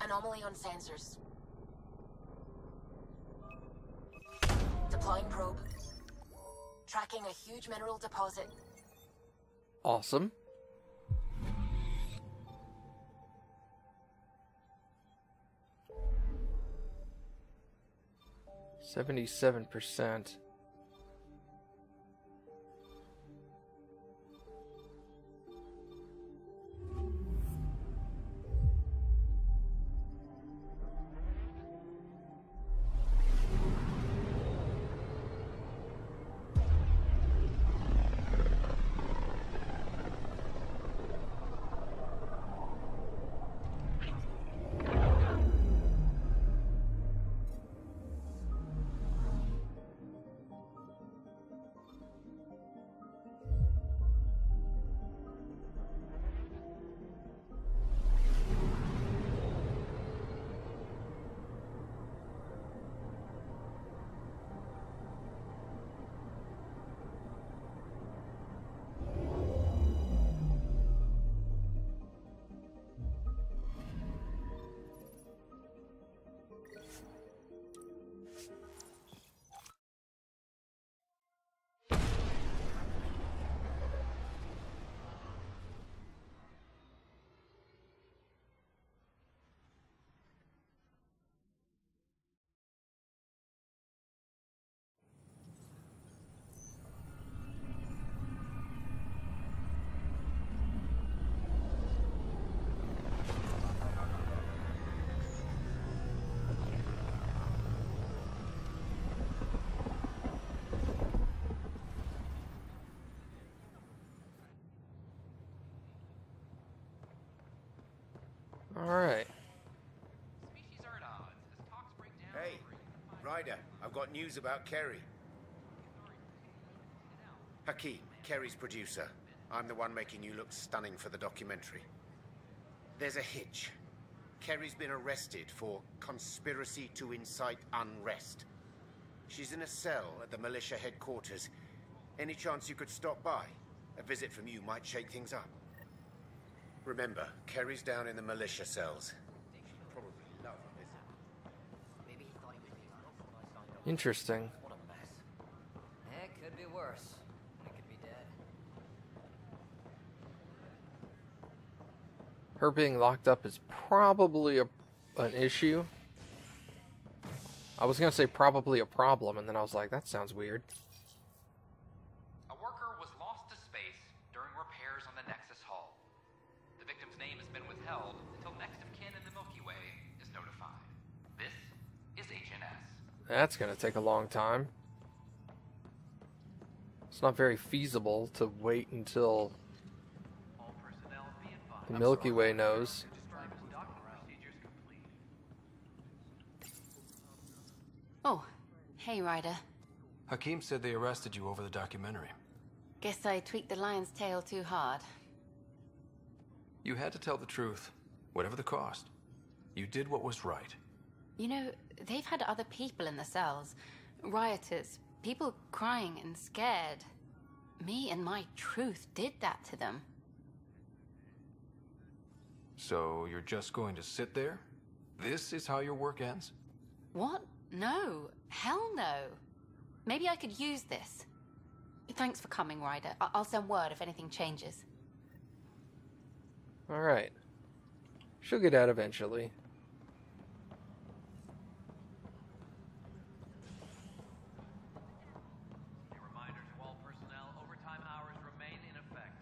Anomaly on sensors. Deploying probe. Tracking a huge mineral deposit. Awesome. %77%. Alright. Hey, Ryder, I've got news about Kerry. Hakeem, Kerry's producer. I'm the one making you look stunning for the documentary. There's a hitch. Kerry's been arrested for conspiracy to incite unrest. She's in a cell at the militia headquarters. Any chance you could stop by? A visit from you might shake things up. Remember, Kerry's down in the militia cells. Probably love a visit. Maybe he thought he was being Interesting. What a mess. It could be worse. We could be dead. Her being locked up is probably an issue. I was gonna say probably a problem, and then I was like, that sounds weird. A worker was lost to space during repairs on the Nexus hull. The victim's name has been withheld until next of kin in the Milky Way is notified. This is HNS. That's gonna take a long time. It's not very feasible to wait until All personnel be advised. the Milky Way knows. Oh, hey, Ryder. Hakeem said they arrested you over the documentary. Guess I tweaked the lion's tail too hard. You had to tell the truth, whatever the cost. You did what was right. You know, they've had other people in the cells. Rioters, people crying and scared. Me and my truth did that to them. So you're just going to sit there? This is how your work ends? What? No. Hell no. Maybe I could use this. Thanks for coming, Ryder. I'll send word if anything changes. Alright. She'll get out eventually. A reminder to all personnel, overtime hours remain in effect.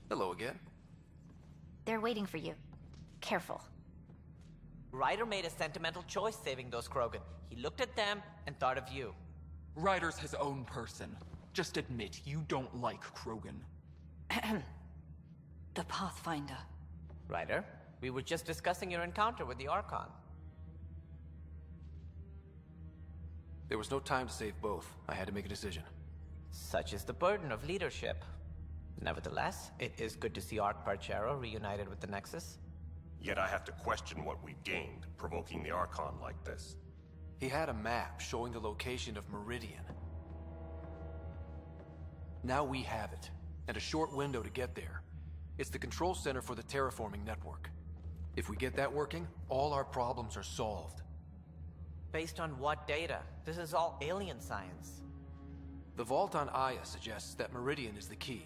Hello again. They're waiting for you. Careful. Ryder made a sentimental choice saving those Krogan. He looked at them and thought of you. Ryder's his own person. Just admit you don't like Krogan. The Pathfinder. Ryder, we were just discussing your encounter with the Archon. There was no time to save both. I had to make a decision. Such is the burden of leadership. Nevertheless, it is good to see Arch Parchero reunited with the Nexus. Yet I have to question what we gained, provoking the Archon like this. He had a map showing the location of Meridian. Now we have it, and a short window to get there. It's the control center for the terraforming network. If we get that working, all our problems are solved. Based on what data? This is all alien science. The vault on Aya suggests that Meridian is the key.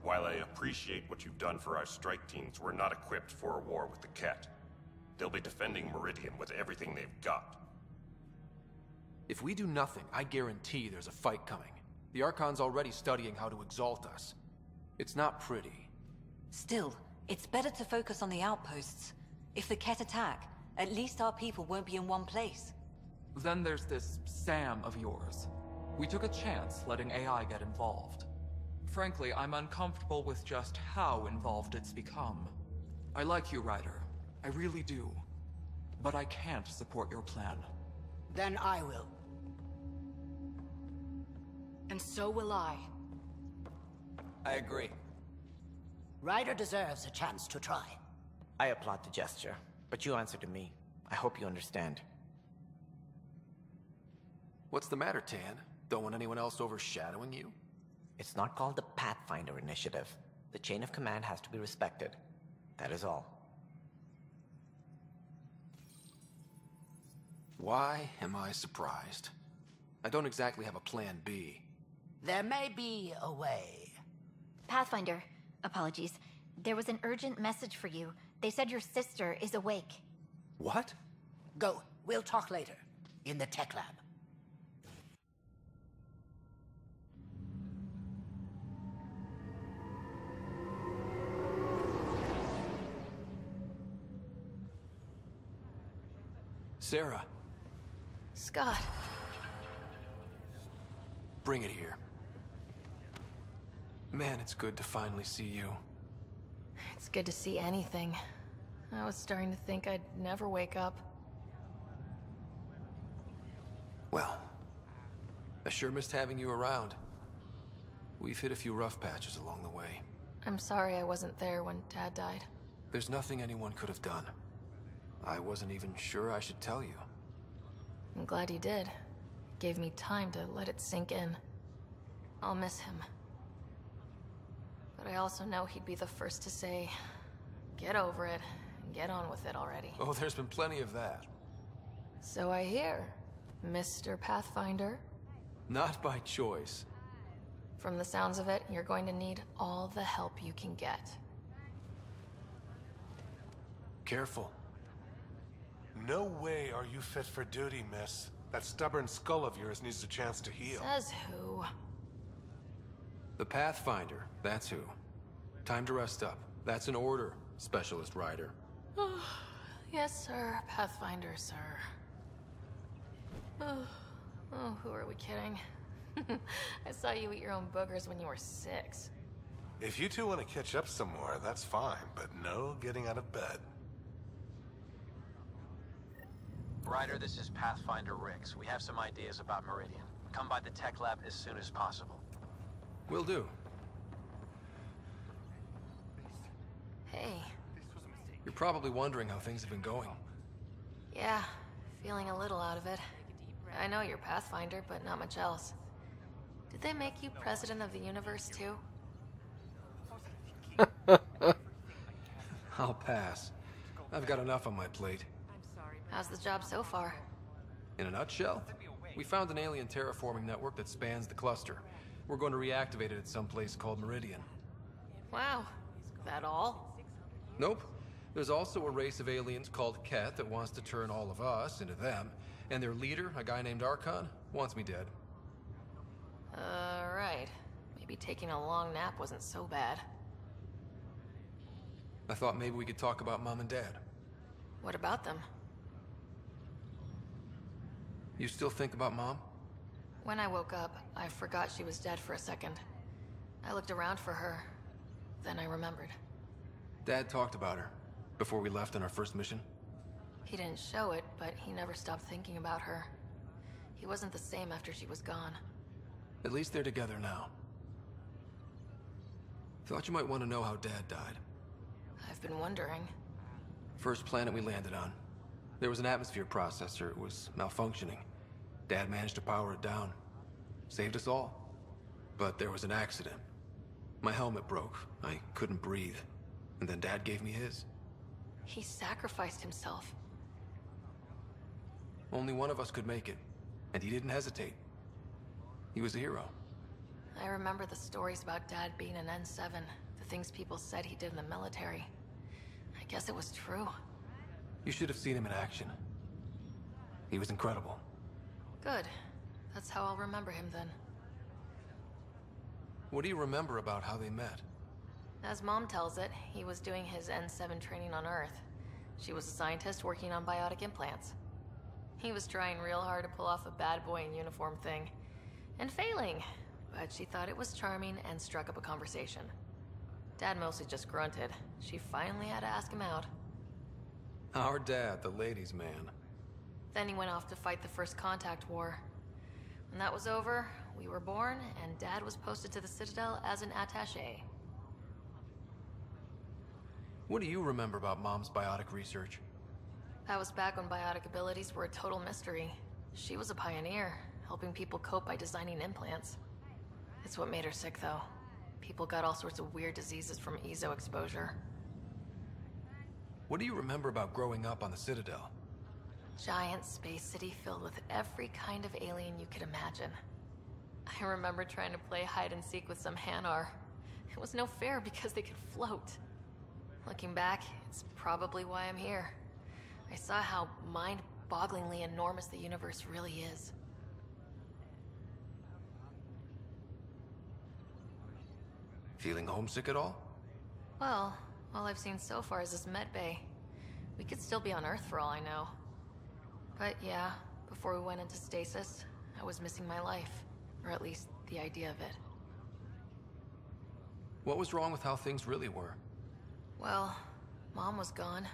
While I appreciate what you've done for our strike teams, we're not equipped for a war with the Ket. They'll be defending Meridian with everything they've got. If we do nothing, I guarantee there's a fight coming. The Archon's already studying how to exalt us. It's not pretty. Still, it's better to focus on the outposts. If the Ket attack, at least our people won't be in one place. Then there's this Sam of yours. We took a chance letting AI get involved. Frankly, I'm uncomfortable with just how involved it's become. I like you, Ryder. I really do. But I can't support your plan. Then I will. And so will I. I agree. Ryder deserves a chance to try. I applaud the gesture, but you answer to me. I hope you understand. What's the matter, Tan? Don't want anyone else overshadowing you? It's not called the Pathfinder Initiative. The chain of command has to be respected. That is all. Why am I surprised? I don't exactly have a plan B. There may be a way. Pathfinder, apologies. There was an urgent message for you. They said your sister is awake. What? Go. We'll talk later. In the tech lab. Sara. Scott. Bring it here. Man, it's good to finally see you. It's good to see anything. I was starting to think I'd never wake up. Well, I sure missed having you around. We've hit a few rough patches along the way. I'm sorry I wasn't there when Dad died. There's nothing anyone could have done. I wasn't even sure I should tell you. I'm glad you did. It gave me time to let it sink in. I'll miss him. But I also know he'd be the first to say, get over it, and get on with it already. Oh, there's been plenty of that. So I hear, Mr. Pathfinder. Not by choice. From the sounds of it, you're going to need all the help you can get. Careful. No way are you fit for duty, miss. That stubborn skull of yours needs a chance to heal. Says who? The Pathfinder, that's who. Time to rest up. That's an order, Specialist Ryder. Yes, sir. Pathfinder, sir. Oh, who are we kidding? I saw you eat your own boogers when you were 6. If you two want to catch up some more, that's fine, but no getting out of bed. Ryder, this is Pathfinder Rix. We have some ideas about Meridian. Come by the tech lab as soon as possible. Will do. Hey. You're probably wondering how things have been going. Yeah, feeling a little out of it. I know you're Pathfinder, but not much else. Did they make you president of the universe, too? I'll pass. I've got enough on my plate. How's the job so far? In a nutshell, we found an alien terraforming network that spans the cluster. We're going to reactivate it at some place called Meridian. Wow. That all? Nope. There's also a race of aliens called Ket that wants to turn all of us into them, and their leader, a guy named Archon, wants me dead. Right. Maybe taking a long nap wasn't so bad. I thought maybe we could talk about Mom and Dad. What about them? You still think about Mom? When I woke up, I forgot she was dead for a second. I looked around for her. Then I remembered. Dad talked about her before we left on our first mission. He didn't show it, but he never stopped thinking about her. He wasn't the same after she was gone. At least they're together now. Thought you might want to know how Dad died. I've been wondering. First planet we landed on. There was an atmosphere processor. It was malfunctioning. Dad managed to power it down. Saved us all. But there was an accident. My helmet broke. I couldn't breathe. And then Dad gave me his. He sacrificed himself. Only one of us could make it. And he didn't hesitate. He was a hero. I remember the stories about Dad being an N7, the things people said he did in the military. I guess it was true. You should have seen him in action. He was incredible. Good. That's how I'll remember him then. What do you remember about how they met? As Mom tells it, he was doing his N7 training on Earth. She was a scientist working on biotic implants. He was trying real hard to pull off a bad boy in uniform thing. And failing. But she thought it was charming and struck up a conversation. Dad mostly just grunted. She finally had to ask him out. Our dad, the ladies' man. Then he went off to fight the First Contact War. When that was over, we were born, and Dad was posted to the Citadel as an attaché. What do you remember about Mom's biotic research? That was back when biotic abilities were a total mystery. She was a pioneer, helping people cope by designing implants. It's what made her sick, though. People got all sorts of weird diseases from ESO exposure. What do you remember about growing up on the Citadel? Giant space city filled with every kind of alien you could imagine. I remember trying to play hide and seek with some Hanar. It was no fair because they could float. Looking back, it's probably why I'm here. I saw how mind-bogglingly enormous the universe really is. Feeling homesick at all? Well, all I've seen so far is this med bay. We could still be on Earth for all I know. But yeah, before we went into stasis, I was missing my life. Or at least the idea of it. What was wrong with how things really were? Well, Mom was gone.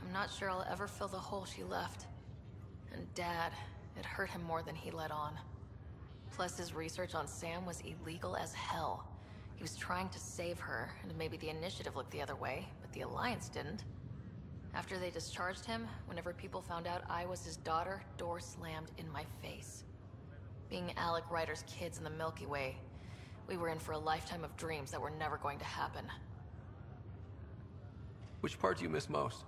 I'm not sure I'll ever fill the hole she left. And Dad, it hurt him more than he let on. Plus his research on Sam was illegal as hell. He was trying to save her, and maybe the Initiative looked the other way, but the Alliance didn't. After they discharged him, whenever people found out I was his daughter, doors slammed in my face. Being Alec Ryder's kids in the Milky Way, we were in for a lifetime of dreams that were never going to happen. Which part do you miss most?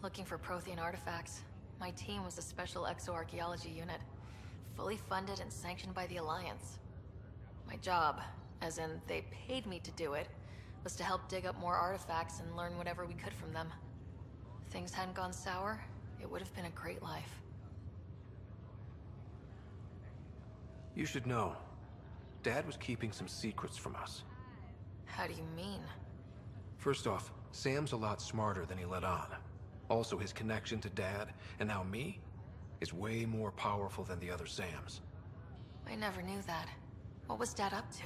Looking for Prothean artifacts. My team was a special exoarchaeology unit, fully funded and sanctioned by the Alliance. My job, as in they paid me to do it, was to help dig up more artifacts and learn whatever we could from them. If things hadn't gone sour, it would have been a great life. You should know. Dad was keeping some secrets from us. How do you mean? First off, Sam's a lot smarter than he let on. Also, his connection to Dad, and now me, is way more powerful than the other Sams. I never knew that. What was Dad up to?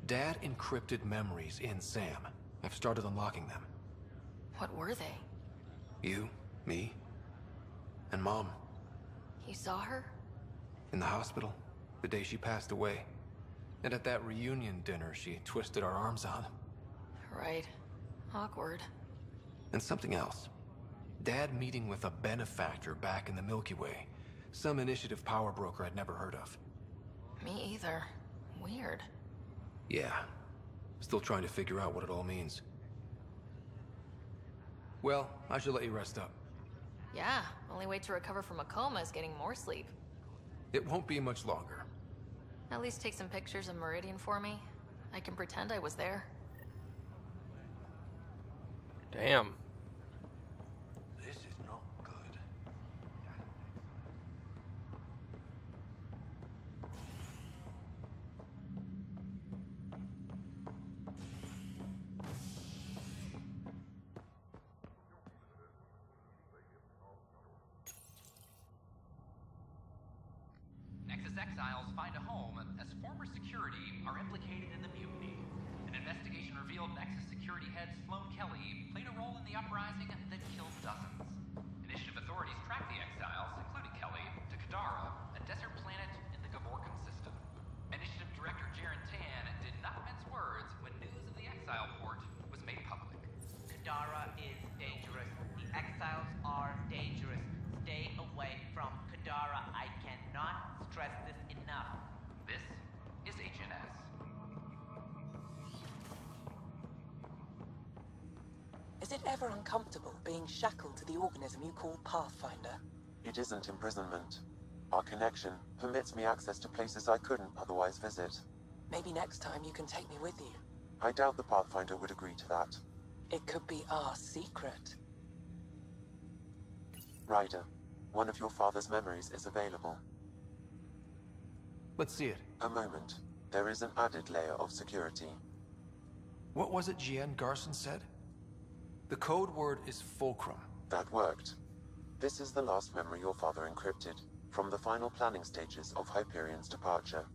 Dad encrypted memories in Sam. I've started unlocking them. What were they? You, me, and Mom. You saw her? In the hospital, the day she passed away. And at that reunion dinner she twisted our arms on. Right. Awkward. And something else. Dad meeting with a benefactor back in the Milky Way. Some Initiative power broker I'd never heard of. Me either. Weird. Yeah. Still trying to figure out what it all means. Well, I should let you rest up. Yeah, only way to recover from a coma is getting more sleep. It won't be much longer. At least take some pictures of Meridian for me. I can pretend I was there. Damn. This is not good. Nexus exiles find a home as former security are implicated in the mutiny. An investigation revealed Nexus security head Sloan Kelly played a role in the uprising that killed dozens. Initiative authorities tracked the exiles, including Kelly, to Kadara, a desert planet in the Gavorkan system. Initiative Director Jaren Tan did not mince words when news of the exile port was made public. Kadara is dangerous. The exiles are dangerous. Stay away from Kadara. I cannot stress this enough. This it ever uncomfortable being shackled to the organism you call Pathfinder? It isn't imprisonment. Our connection permits me access to places I couldn't otherwise visit. Maybe next time you can take me with you. I doubt the Pathfinder would agree to that. It could be our secret. Ryder, one of your father's memories is available. Let's see it. A moment. There is an added layer of security. What was it GN Garson said? The code word is fulcrum. That worked. This is the last memory your father encrypted, from the final planning stages of Hyperion's departure.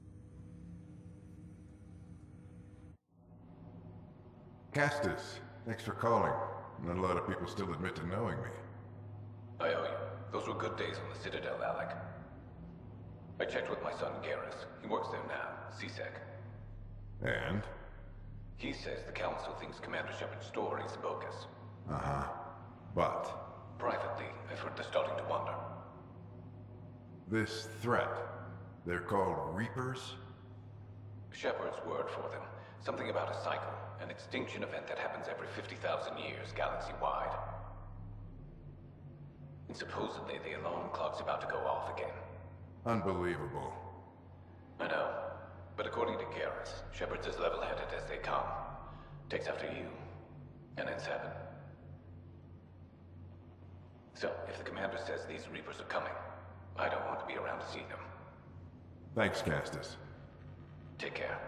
Castus, thanks for calling. Not a lot of people still admit to knowing me. I owe you. Those were good days on the Citadel, Alec. I checked with my son, Garrus. He works there now, CSEC. And? He says the Council thinks Commander Shepard's story is bogus. Uh-huh. But? Privately, I've heard they're starting to wonder. This threat, they're called Reapers? Shepard's word for them. Something about a cycle, an extinction event that happens every 50,000 years, galaxy-wide. And supposedly the alarm clock's about to go off again. Unbelievable. I know. But according to Garrus, Shepard's as level-headed as they come. Takes after you. And then 7. So, if the commander says these Reapers are coming, I don't want to be around to see them. Thanks, Castus. Take care.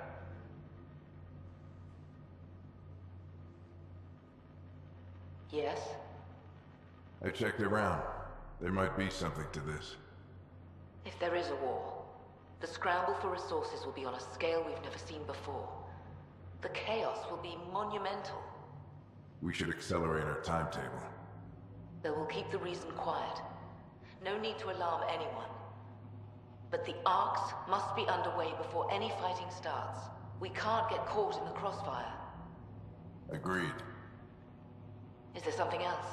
Yes? I checked around. There might be something to this. If there is a war, the scramble for resources will be on a scale we've never seen before. The chaos will be monumental. We should accelerate our timetable. They will keep the reason quiet. No need to alarm anyone. But the arcs must be underway before any fighting starts. We can't get caught in the crossfire. Agreed. Is there something else?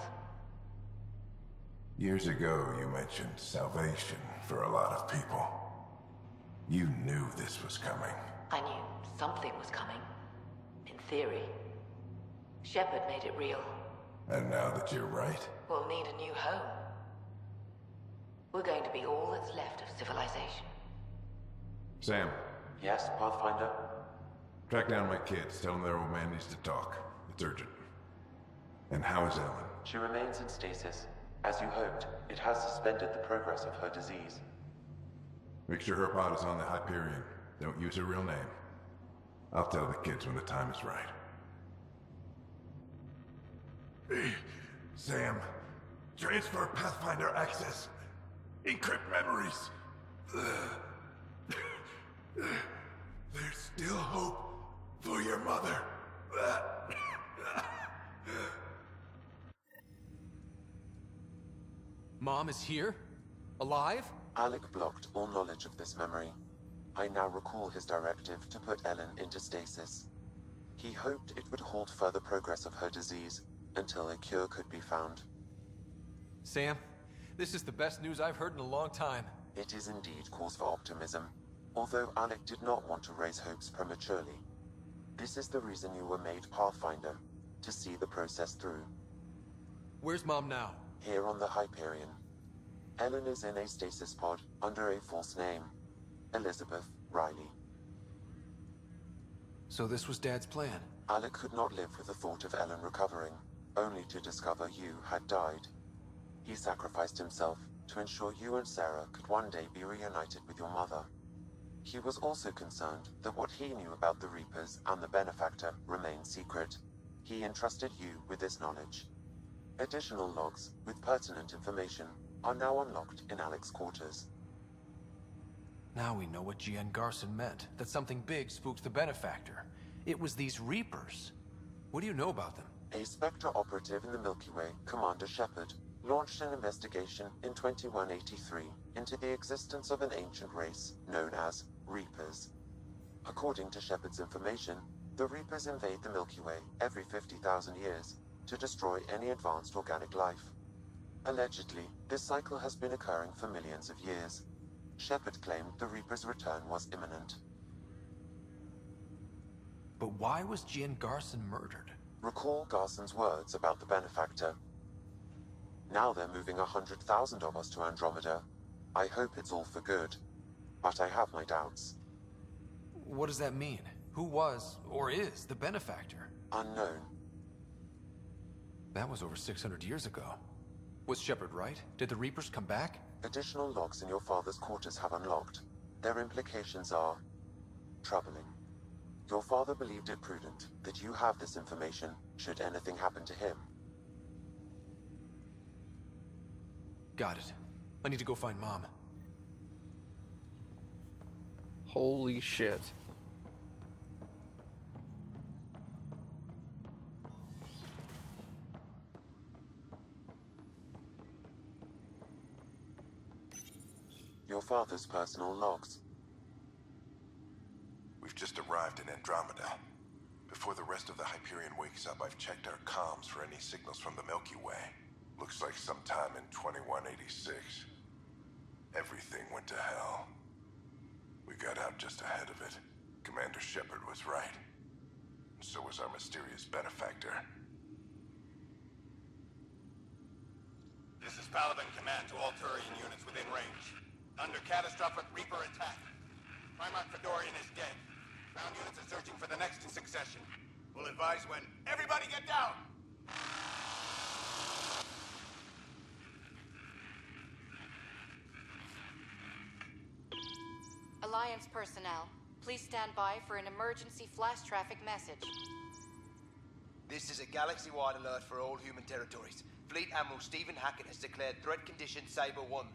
Years ago, you mentioned salvation for a lot of people. You knew this was coming. I knew something was coming. In theory. Shepard made it real. And now that you're right? We'll need a new home. We're going to be all that's left of civilization. Sam. Yes, Pathfinder? Track down my kids. Tell them their old man needs to talk. It's urgent. And how is Ellen? She remains in stasis. As you hoped, it has suspended the progress of her disease. Make sure her pod is on the Hyperion. Don't use her real name. I'll tell the kids when the time is right. Hey, Sam. Transfer Pathfinder access. Encrypt memories. There's still hope for your mother. Mom is here? Alive? Alec blocked all knowledge of this memory. I now recall his directive to put Ellen into stasis. He hoped it would halt further progress of her disease until a cure could be found. Sam, this is the best news I've heard in a long time. It is indeed cause for optimism, although Alec did not want to raise hopes prematurely. This is the reason you were made Pathfinder, to see the process through. Where's Mom now? Here on the Hyperion. Ellen is in a stasis pod under a false name. Elizabeth Riley. So this was Dad's plan? Alec could not live with the thought of Ellen recovering, only to discover you had died. He sacrificed himself to ensure you and Sara could one day be reunited with your mother. He was also concerned that what he knew about the Reapers and the Benefactor remained secret. He entrusted you with this knowledge. Additional logs with pertinent information are now unlocked in Alec's quarters. Now we know what GN Garson meant, that something big spooked the Benefactor. It was these Reapers. What do you know about them? A Spectre operative in the Milky Way, Commander Shepard, launched an investigation in 2183 into the existence of an ancient race known as Reapers. According to Shepard's information, the Reapers invade the Milky Way every 50,000 years to destroy any advanced organic life. Allegedly, this cycle has been occurring for millions of years. Shepard claimed the Reaper's return was imminent. But why was GN Garson murdered? Recall Garson's words about the benefactor. Now they're moving 100,000 of us to Andromeda. I hope it's all for good, but I have my doubts. What does that mean? Who was, or is, the benefactor? Unknown. That was over 600 years ago. Was Shepard right? Did the Reapers come back? Additional logs in your father's quarters have unlocked. Their implications are troubling. Your father believed it prudent that you have this information should anything happen to him. Got it. I need to go find Mom. Holy shit. Your father's personal logs. We've just arrived in Andromeda. Before the rest of the Hyperion wakes up, I've checked our comms for any signals from the Milky Way. Looks like sometime in 2186. Everything went to hell. We got out just ahead of it. Commander Shepard was right. And so was our mysterious benefactor. This is Paladin Command to all Turian units within range. Under catastrophic Reaper attack. Primarch Fedorian is dead. Ground units are searching for the next in succession. We'll advise when. Everybody get down! Alliance personnel, please stand by for an emergency flash traffic message. This is a galaxy-wide alert for all human territories. Fleet Admiral Stephen Hackett has declared threat condition Saber 1.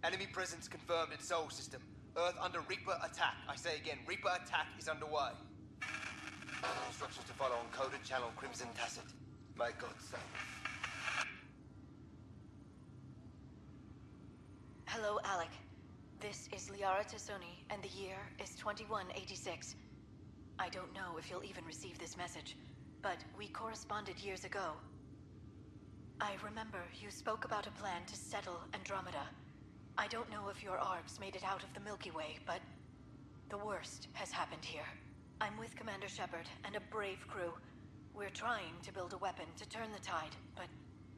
Enemy presence confirmed in Sol system. Earth under Reaper attack. I say again, Reaper attack is underway. Instructions to follow on coded channel Crimson Tacit. May God save. Hello, Alec. This is Liara Tassoni, and the year is 2186. I don't know if you'll even receive this message, but we corresponded years ago. I remember you spoke about a plan to settle Andromeda. I don't know if your arcs made it out of the Milky Way, but the worst has happened here. I'm with Commander Shepard and a brave crew. We're trying to build a weapon to turn the tide, but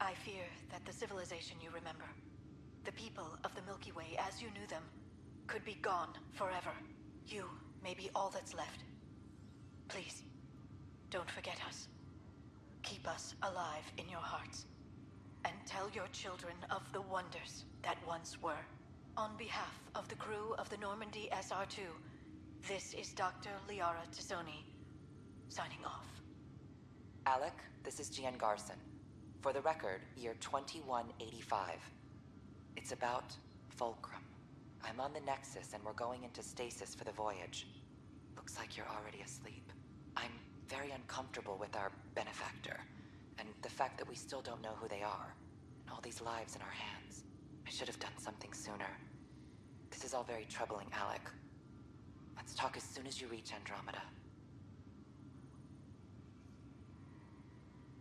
I fear that the civilization you remember, the people of the Milky Way as you knew them, could be gone forever. You may be all that's left. Please, don't forget us. Keep us alive in your hearts. And tell your children of the wonders that once were. On behalf of the crew of the Normandy SR-2, this is Dr. Liara Tassoni, signing off. Alec, this is Gian Garson. For the record, year 2185. It's about Fulcrum. I'm on the Nexus and we're going into stasis for the voyage. Looks like you're already asleep. I'm very uncomfortable with our benefactor, and the fact that we still don't know who they are, and all these lives in our hands. I should have done something sooner. This is all very troubling, Alec. Let's talk as soon as you reach Andromeda.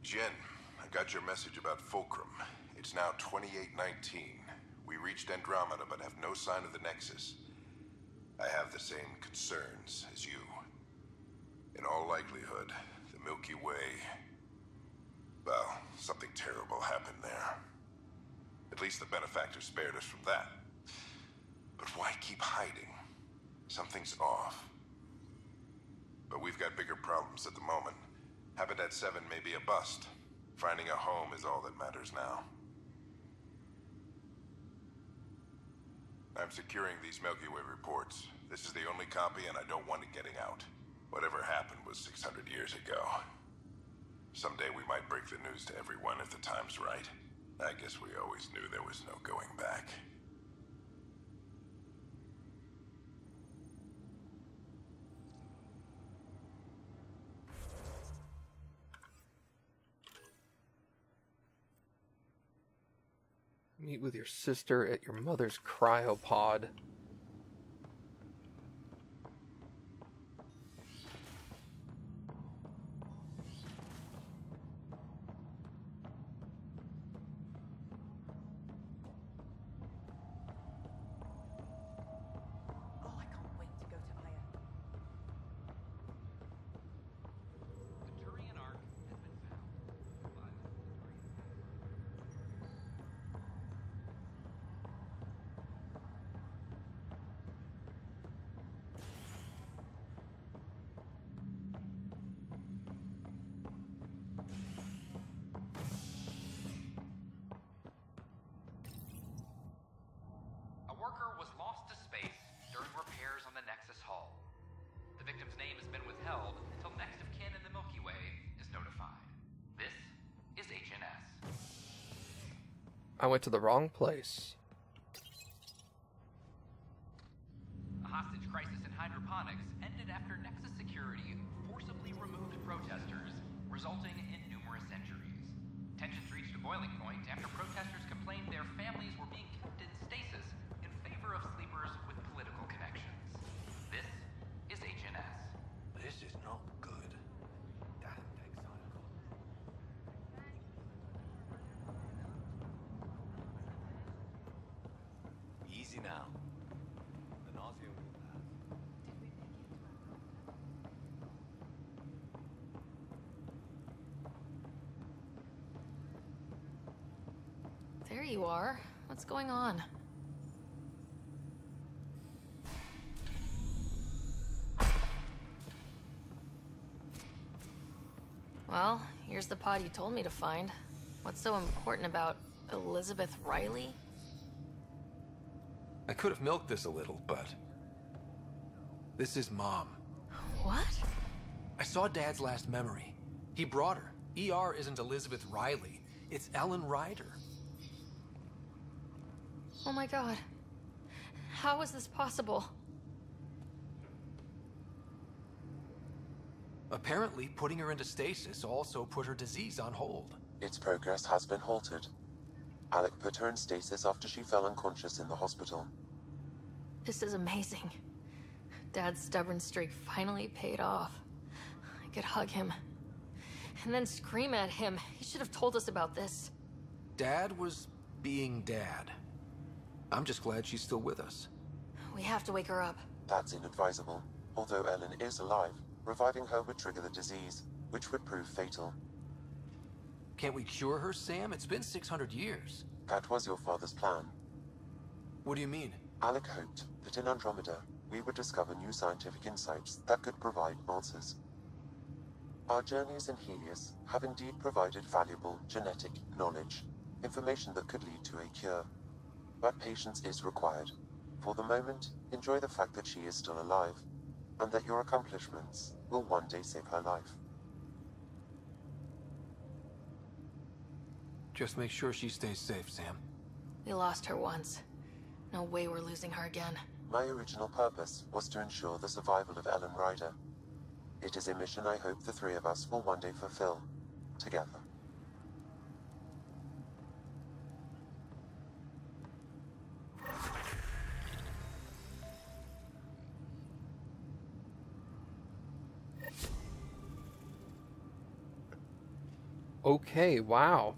Jen, I got your message about Fulcrum. It's now 2819. We reached Andromeda but have no sign of the Nexus. I have the same concerns as you. In all likelihood, the Milky Way... well, something terrible happened there. At least the benefactor spared us from that. But why keep hiding? Something's off. But we've got bigger problems at the moment. Habitat 7 may be a bust. Finding a home is all that matters now. I'm securing these Milky Way reports. This is the only copy and I don't want it getting out. Whatever happened was 600 years ago. Someday we might break the news to everyone if the time's right. I guess we always knew there was no going back. Meet with your sister at your mother's cryopod. The Turian Ark has been found. The victim's name has been withheld until next of kin in the Milky Way is notified. This is HNS. I went to the wrong place. A hostage crisis in hydroponics ended after Nexus security forcibly removed protesters, resulting in numerous injuries. Tensions reached a boiling point after protesters complained their families were being kept in stasis in favor of sleepers with political connections. This is HNS. This is not good. Damn exile. Easy now. The nausea will pass. There you are. What's going on? Well, here's the pod you told me to find. What's so important about Elizabeth Riley? I could have milked this a little, but... this is Mom. What? I saw Dad's last memory. He brought her. ER isn't Elizabeth Riley. It's Ellen Ryder. Oh my god. How is this possible? Apparently, putting her into stasis also put her disease on hold. Its progress has been halted. Alec put her in stasis after she fell unconscious in the hospital. This is amazing. Dad's stubborn streak finally paid off. I could hug him. And then scream at him. He should have told us about this. Dad was being Dad. I'm just glad she's still with us. We have to wake her up. That's inadvisable. Although Ellen is alive, reviving her would trigger the disease, which would prove fatal. Can't we cure her, Sam? It's been 600 years. That was your father's plan. What do you mean? Alec hoped that in Andromeda, we would discover new scientific insights that could provide answers. Our journeys in Helios have indeed provided valuable genetic knowledge, information that could lead to a cure. But patience is required. For the moment, enjoy the fact that she is still alive, and that your accomplishments will one day save her life. Just make sure she stays safe, Sam. We lost her once. No way we're losing her again. My original purpose was to ensure the survival of Ellen Ryder. It is a mission I hope the three of us will one day fulfill, together. Okay, wow.